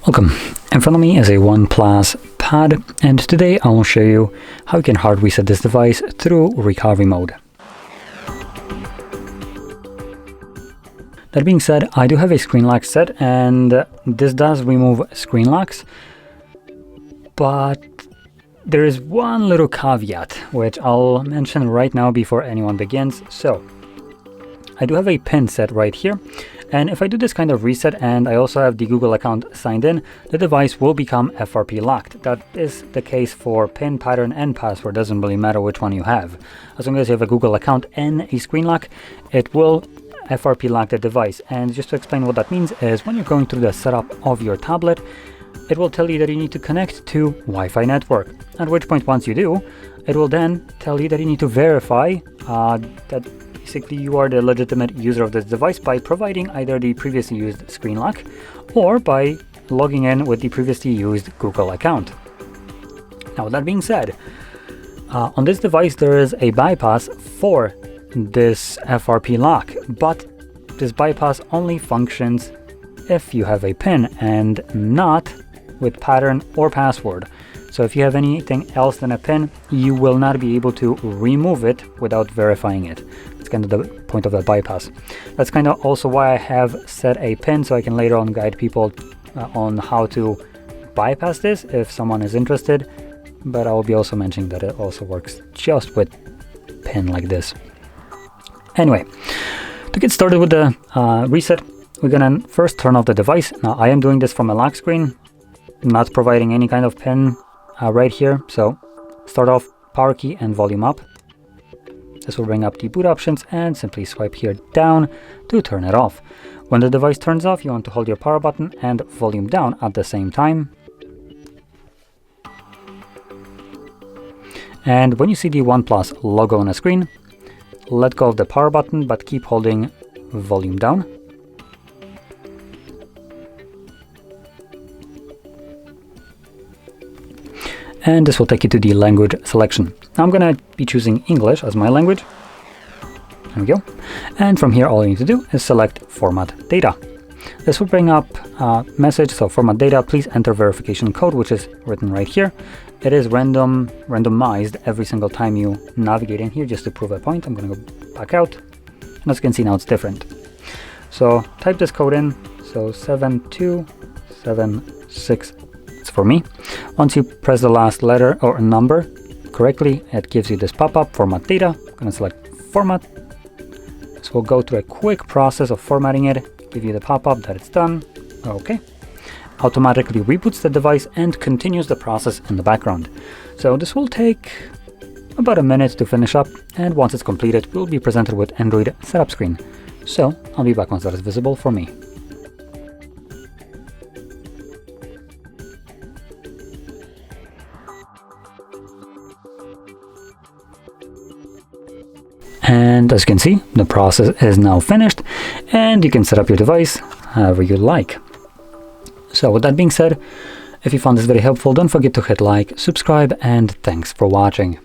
Welcome. In front of me is a OnePlus Pad, and today I will show you how you can hard reset this device through recovery mode. That being said, I do have a screen lock set, and this does remove screen locks, but there is one little caveat which I'll mention right now before anyone begins. So I do have a pin set right here, and if I do this kind of reset and I also have the Google account signed in, the device will become FRP locked. That is the case for pin, pattern, and password. Doesn't really matter which one you have. As long as you have a Google account and a screen lock, it will FRP lock the device. And just to explain what that means is when you're going through the setup of your tablet, it will tell you that you need to connect to Wi-Fi network, at which point once you do, it will then tell you that you need to verify that basically you are the legitimate user of this device by providing either the previously used screen lock or by logging in with the previously used Google account. Now, that being said, on this device there is a bypass for this FRP lock, but this bypass only functions if you have a PIN and not with pattern or password. So if you have anything else than a PIN, you will not be able to remove it without verifying it. It's kind of the point of that bypass. That's kind of also why I have set a PIN, so I can later on guide people on how to bypass this if someone is interested. But I will be also mentioning that it also works just with PIN like this. Anyway, to get started with the reset, we're gonna first turn off the device. Now I am doing this from a lock screen, not providing any kind of PIN right here. So start off power key and volume up. This will bring up the boot options and simply swipe here down to turn it off. When the device turns off, you want to hold your power button and volume down at the same time. And when you see the OnePlus logo on the screen, let go of the power button but keep holding volume down. And this will take you to the language selection. Now I'm going to be choosing English as my language. There we go. And from here, all you need to do is select Format Data. This will bring up a message, so Format Data, please enter verification code, which is written right here. It is randomized every single time you navigate in here, just to prove a point. I'm going to go back out. And as you can see now, it's different. So type this code in, so 7276. For me. Once you press the last letter or number correctly, it gives you this pop-up, Format Data. I'm going to select Format. So we'll go through a quick process of formatting it, give you the pop-up that it's done. Okay. Automatically reboots the device and continues the process in the background. So this will take about a minute to finish up, and once it's completed, we'll be presented with Android setup screen. So I'll be back once that is visible for me. And as you can see, the process is now finished, and you can set up your device however you like. So with that being said, if you found this very helpful, don't forget to hit like, subscribe, and thanks for watching.